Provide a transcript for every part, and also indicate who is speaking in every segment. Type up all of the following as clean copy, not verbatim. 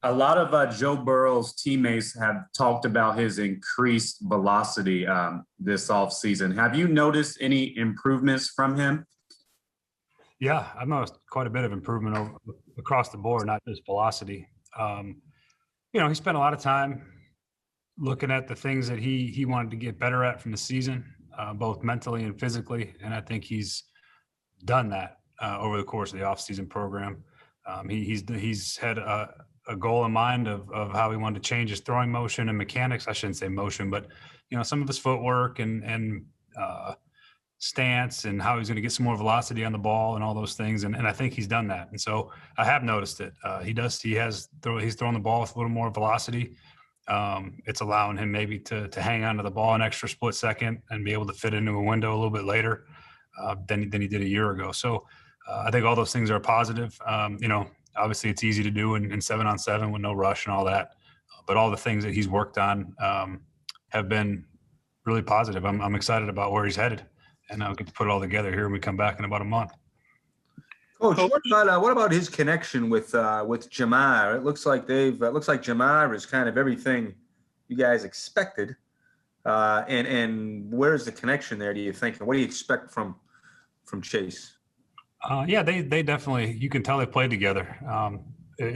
Speaker 1: A lot of Joe Burrow's teammates have talked about his increased velocity this offseason. Have you noticed any improvements from him?
Speaker 2: Yeah, I've noticed quite a bit of improvement across the board, not just velocity. He spent a lot of time looking at the things that he wanted to get better at from the season, both mentally and physically, and I think he's done that over the course of the offseason program. He's had a goal in mind of how he wanted to change his throwing motion and mechanics. I shouldn't say motion, but some of his footwork and stance and how he's going to get some more velocity on the ball and all those things. And I think he's done that. And so I have noticed it. He's throwing the ball with a little more velocity. It's allowing him maybe to hang on to the ball an extra split second and be able to fit into a window a little bit later than he did a year ago. So I think all those things are positive. Obviously it's easy to do in 7-on-7 with no rush and all that. But all the things that he's worked on have been really positive. I'm excited about where he's headed. And I'll get to put it all together here when we come back in about a month.
Speaker 3: Coach, what about his connection with Jamar? It looks like Jamar is kind of everything you guys expected. And where's the connection there, do you think? And what do you expect from Chase?
Speaker 2: They definitely, you can tell they played together.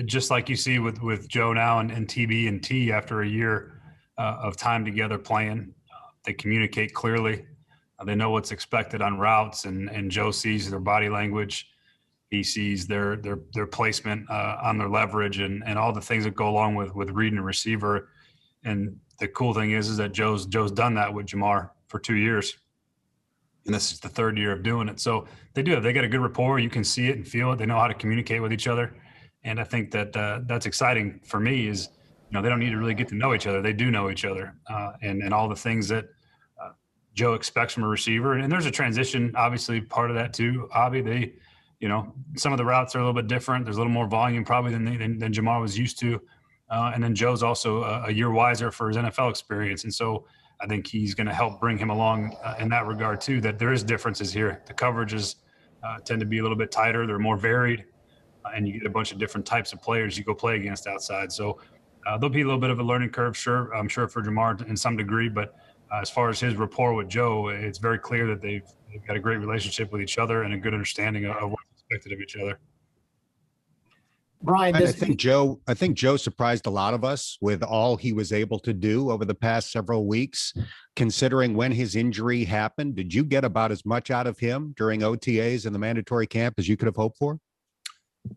Speaker 2: Just like you see with Joe now and TB and T after a year of time together playing, they communicate clearly. They know what's expected on routes, and Joe sees their body language. He sees their placement on their leverage and all the things that go along with reading a receiver. And the cool thing is that Joe's done that with Jamar for 2 years. And this is the third year of doing it. So they got a good rapport. You can see it and feel it. They know how to communicate with each other. And I think that that's exciting for me is, they don't need to really get to know each other. They do know each other and all the things that Joe expects from a receiver. And there's a transition, obviously, part of that too. Avi, some of the routes are a little bit different. There's a little more volume probably than Jamar was used to. And then Joe's also a year wiser for his NFL experience. And so I think he's going to help bring him along in that regard too, that there is differences here. The coverages tend to be a little bit tighter. They're more varied. And you get a bunch of different types of players you go play against outside. So there'll be a little bit of a learning curve, sure. I'm sure for Jamar in some degree, but as far as his rapport with Joe, it's very clear that they've got a great relationship with each other and a good understanding of what's expected of each other.
Speaker 4: Brian, I think Joe surprised a lot of us with all he was able to do over the past several weeks, considering when his injury happened. Did you get about as much out of him during OTAs and the mandatory camp as you could have hoped for?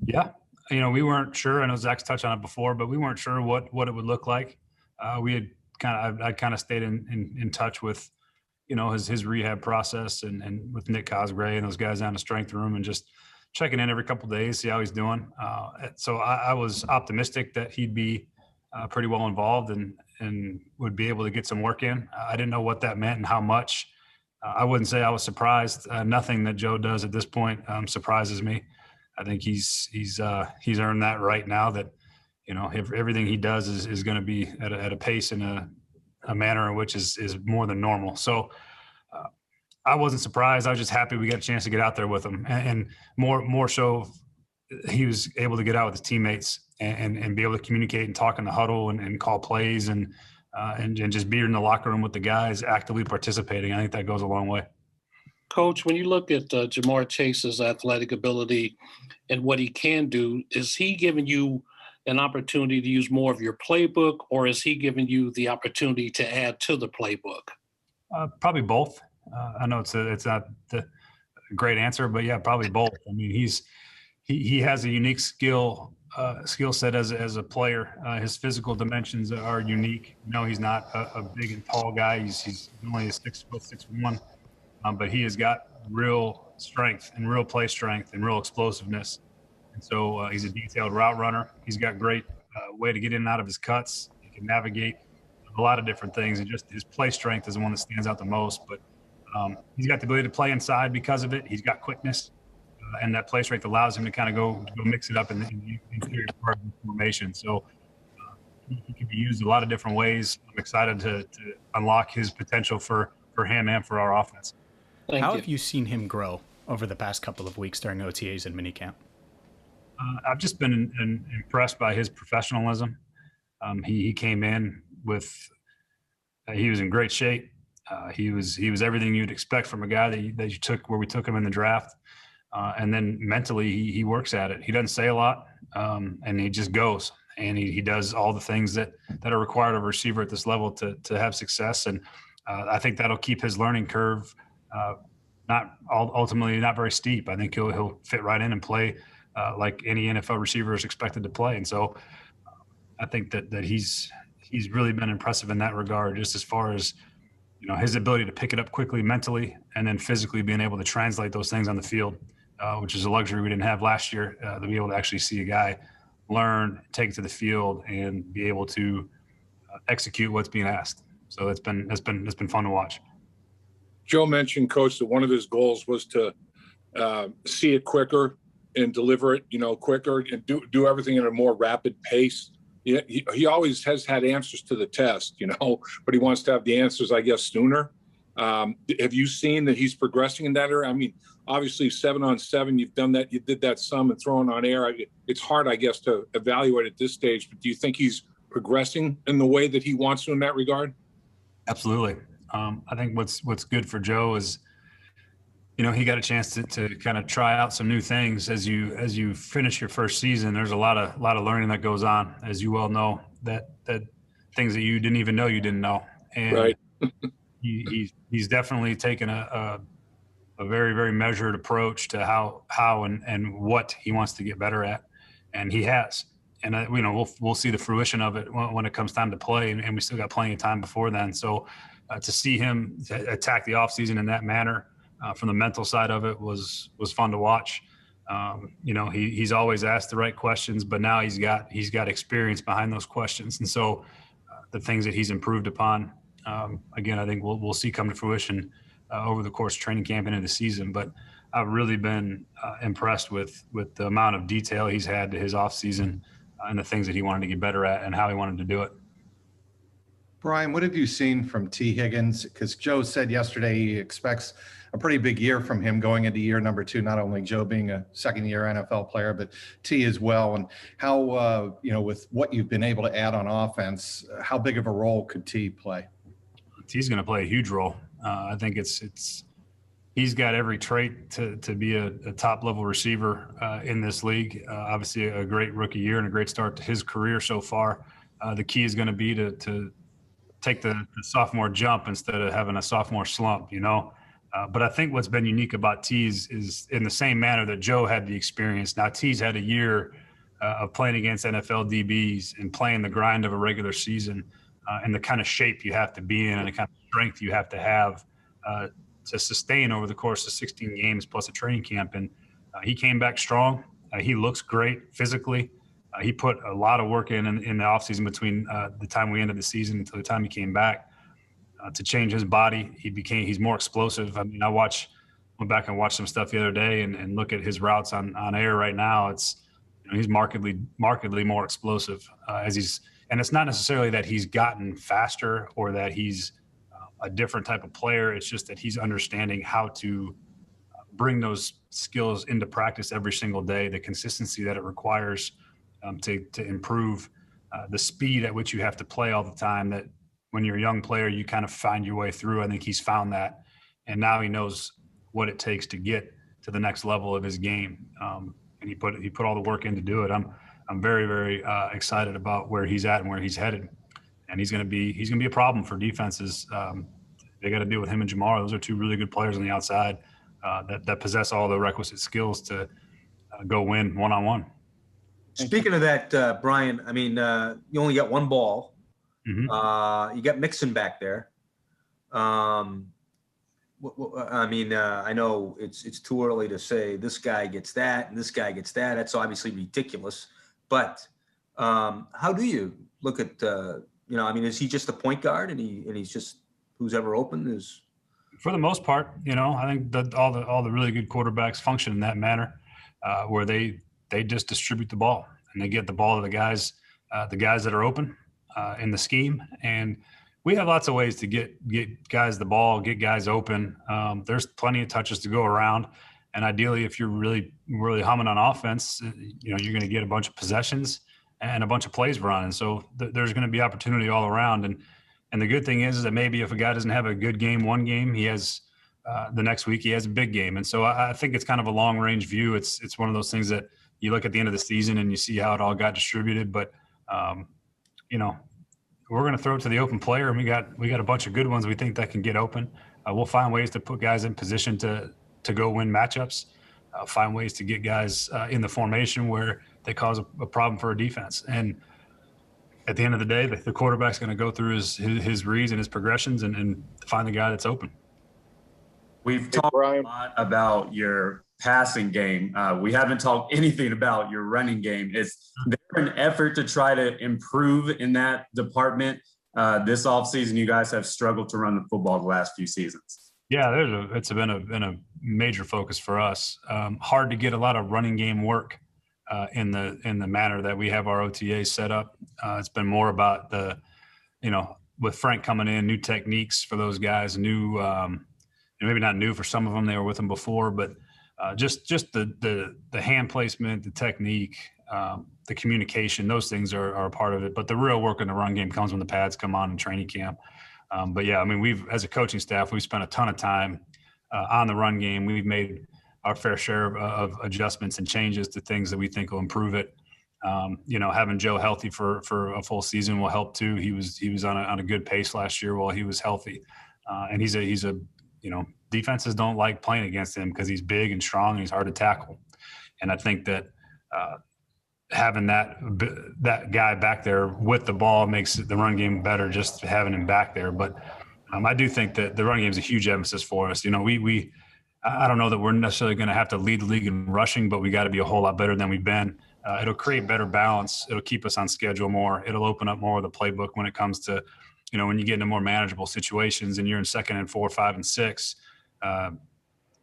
Speaker 2: Yeah. We weren't sure. I know Zach's touched on it before, but we weren't sure what it would look like. I kind of stayed in touch with, his rehab process and with Nick Cosgray and those guys down in the strength room and just checking in every couple of days, see how he's doing. So I was optimistic that he'd be pretty well involved and would be able to get some work in. I didn't know what that meant and how much. I wouldn't say I was surprised. Nothing that Joe does at this point surprises me. I think he's earned that right now that, everything he does is going to be at a pace and a manner in which is more than normal. So I wasn't surprised. I was just happy we got a chance to get out there with him, and more so, he was able to get out with his teammates and be able to communicate and talk in the huddle and call plays and just be in the locker room with the guys actively participating. I think that goes a long way.
Speaker 5: Coach, when you look at Jamar Chase's athletic ability and what he can do, is he giving you an opportunity to use more of your playbook, or is he giving you the opportunity to add to the playbook?
Speaker 2: Probably both. I know it's not the great answer, but yeah, probably both. I mean, he has a unique skill set as a player. His physical dimensions are unique. He's not a big and tall guy. He's only a 6'1", but he has got real strength and real play strength and real explosiveness. And so he's a detailed route runner. He's got great way to get in and out of his cuts. He can navigate a lot of different things, and just his play strength is the one that stands out the most. But he's got the ability to play inside because of it. He's got quickness, and that play strength allows him to kind of go mix it up in the interior part of the formation. So he can be used a lot of different ways. I'm excited to unlock his potential for him and for our offense.
Speaker 6: How have you seen him grow over the past couple of weeks during OTAs and minicamp?
Speaker 2: I've just been impressed by his professionalism. He came in with he was in great shape. He was everything you'd expect from a guy that you took where we took him in the draft. And then mentally, he works at it. He doesn't say a lot, and he just goes. And he does all the things that are required of a receiver at this level to have success. And I think that'll keep his learning curve ultimately not very steep. I think he'll fit right in and play like any NFL receiver is expected to play. And so I think that he's really been impressive in that regard, just as far as his ability to pick it up quickly mentally and then physically being able to translate those things on the field, which is a luxury we didn't have last year, to be able to actually see a guy learn, take it to the field, and be able to execute what's being asked. So it's been fun to watch.
Speaker 6: Joe mentioned, Coach, that one of his goals was to see it quicker and deliver it, quicker and do everything at a more rapid pace. He always has had answers to the test, but he wants to have the answers, I guess, sooner. Have you seen that he's progressing in that area? I mean, obviously 7-on-7, you've done that. You did that some and throwing on air. It's hard, I guess, to evaluate at this stage, but do you think he's progressing in the way that he wants to in that regard?
Speaker 2: Absolutely. I think what's good for Joe is, he got a chance to kind of try out some new things as you finish your first season. There's a lot of learning that goes on, as you well know, that things that you didn't even know you didn't know. And
Speaker 6: right.
Speaker 2: he's definitely taken a very, very measured approach to how and what he wants to get better at, and he has. And we'll see the fruition of it when it comes time to play, and we still got plenty of time before then. So to see him attack the offseason in that manner, from the mental side of it, was fun to watch. He's always asked the right questions, but now he's got experience behind those questions, and so the things that he's improved upon, again, I think we'll see come to fruition over the course of training camp and into the season. But I've really been impressed with the amount of detail he's had to his offseason and the things that he wanted to get better at and how he wanted to do it.
Speaker 7: Brian, what have you seen from T. Higgins? Because Joe said yesterday he expects a pretty big year from him going into year number 2, not only Joe being a second-year NFL player, but T as well. And how, with what you've been able to add on offense, how big of a role could T play?
Speaker 2: T's going to play a huge role. I think he's got every trait to be a top-level receiver in this league. Obviously, a great rookie year and a great start to his career so far. The key is going to be to take the sophomore jump instead of having a sophomore slump, But I think what's been unique about T's is in the same manner that Joe had the experience. Now, T's had a year of playing against NFL DBs and playing the grind of a regular season and the kind of shape you have to be in and the kind of strength you have to sustain over the course of 16 games plus a training camp. And he came back strong. He looks great physically. He put a lot of work in the offseason between the time we ended the season until the time he came back to change his body. He's more explosive. I mean, went back and watched some stuff the other day and look at his routes on air right now. He's markedly more explosive and it's not necessarily that he's gotten faster or that he's a different type of player. It's just that he's understanding how to bring those skills into practice every single day, the consistency that it requires to improve the speed at which you have to play all the time, that when you're a young player, you kind of find your way through. I think he's found that. And now he knows what it takes to get to the next level of his game. And he put all the work in to do it. I'm very, very excited about where he's at and where he's headed. And he's going to be a problem for defenses. They got to deal with him and Jamar. Those are two really good players on the outside that possess all the requisite skills to go win one-on-one.
Speaker 3: Speaking of that, Brian, I mean, you only got one ball.
Speaker 2: Mm-hmm.
Speaker 3: You got Mixon back there. I know it's too early to say this guy gets that and this guy gets that. That's obviously ridiculous. But how do you look at is he just a point guard and he's just who's ever open is?
Speaker 2: For the most part, I think that all the really good quarterbacks function in that manner, where they just distribute the ball and they get the ball to the guys that are open in the scheme. And we have lots of ways to get guys the ball, get guys open. There's plenty of touches to go around. And ideally, if you're really, really humming on offense, you're going to get a bunch of possessions and a bunch of plays run. And so there's going to be opportunity all around. And the good thing is that maybe if a guy doesn't have a good game one game, he has the next week he has a big game. And so I think it's kind of a long range view. It's one of those things that you look at the end of the season and you see how it all got distributed. But we're going to throw it to the open player, and we got a bunch of good ones we think that can get open. We'll find ways to put guys in position to go win matchups, find ways to get guys in the formation where they cause a problem for a defense. And at the end of the day, the quarterback's going to go through his reads and his progressions and find the guy that's open.
Speaker 1: We've talked a lot about your passing game. We haven't talked anything about your running game. Is there an effort to try to improve in that department? This offseason, you guys have struggled to run the football the last few seasons.
Speaker 2: Yeah, it's been a major focus for us. Hard to get a lot of running game work in the manner that we have our OTAs set up. It's been more about with Frank coming in, new techniques for those guys, new maybe not new for some of them, they were with him before, but just the hand placement, the technique, the communication, those things are a part of it. But the real work in the run game comes when the pads come on in training camp. But yeah, I mean, as a coaching staff, we've spent a ton of time on the run game. We've made our fair share of adjustments and changes to things that we think will improve it. Having Joe healthy for a full season will help too. He was on a good pace last year while he was healthy, and he's a defenses don't like playing against him because he's big and strong and he's hard to tackle. And I think that having that guy back there with the ball makes the run game better, just having him back there. But I do think that the run game is a huge emphasis for us. I don't know that we're necessarily going to have to lead the league in rushing, but we got to be a whole lot better than we've been. It'll create better balance. It'll keep us on schedule more. It'll open up more of the playbook when it comes to, when you get into more manageable situations and you're in 2nd and 4, 5, and 6, and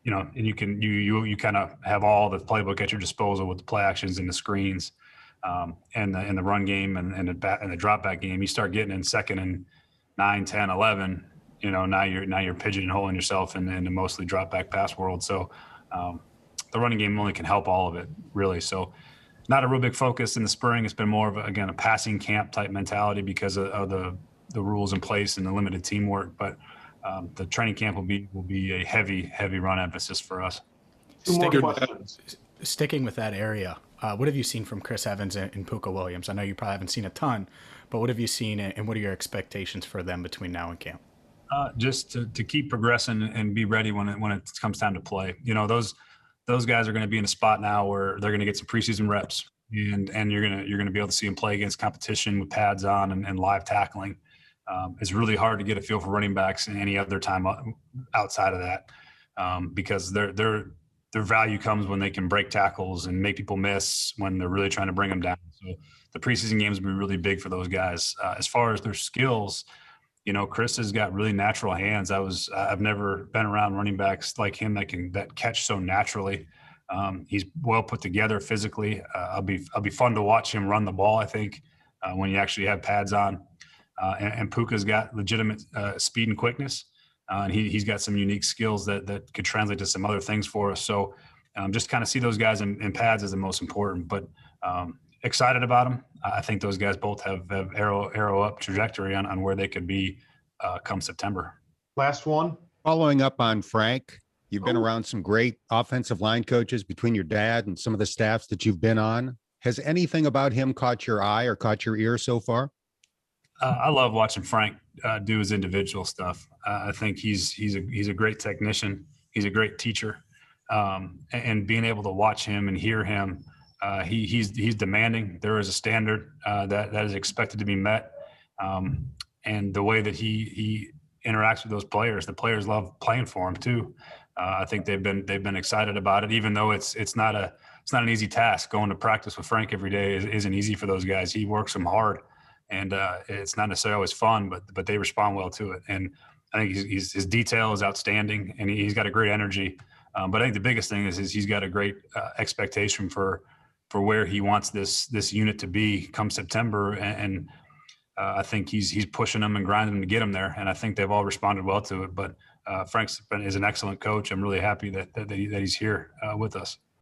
Speaker 2: you kind of have all the playbook at your disposal with the play actions and the screens, and the run game and the drop back game. You start getting in 2nd and 9, 10, 11. Now you're pigeonholing yourself in the mostly drop back pass world. So the running game only can help all of it, really. So not a real big focus in the spring. It's been more of a passing camp type mentality because of the rules in place and the limited teamwork. But the training camp will be a heavy run emphasis for us.
Speaker 8: Sticking with that area, what have you seen from Chris Evans and Puka Williams? I know you probably haven't seen a ton, but what have you seen and what are your expectations for them between now and camp?
Speaker 2: Just to keep progressing and be ready when it comes time to play. Those guys are going to be in a spot now where they're going to get some preseason reps, and you're going to be able to see them play against competition with pads on and live tackling. It's really hard to get a feel for running backs any other time outside of that, because their value comes when they can break tackles and make people miss when they're really trying to bring them down. So the preseason games will be really big for those guys. As far as their skills, Chris has got really natural hands. I've never been around running backs like him that catch so naturally. He's well put together physically. I'll be fun to watch him run the ball, I think, when you actually have pads on. And Puka's got legitimate speed and quickness. And he's got some unique skills that could translate to some other things for us. So just kind of see those guys in pads is the most important. But excited about them. I think those guys both have arrow up trajectory on where they could be come September.
Speaker 9: Last one.
Speaker 4: Following up on Frank, you've been around some great offensive line coaches between your dad and some of the staffs that you've been on. Has anything about him caught your eye or caught your ear so far?
Speaker 2: I love watching Frank do his individual stuff. I think he's a great technician. He's a great teacher, and being able to watch him and hear him, he's demanding. There is a standard that is expected to be met, and the way that he interacts with those players, the players love playing for him too. I think they've been excited about it, even though it's not an easy task. Going to practice with Frank every day isn't easy for those guys. He works them hard. And it's not necessarily always fun, but they respond well to it. And I think his detail is outstanding, and he's got a great energy. But I think the biggest thing is he's got a great expectation for where he wants this unit to be come September. And I think he's pushing them and grinding them to get them there, and I think they've all responded well to it. But Frank is an excellent coach. I'm really happy that he's here with us.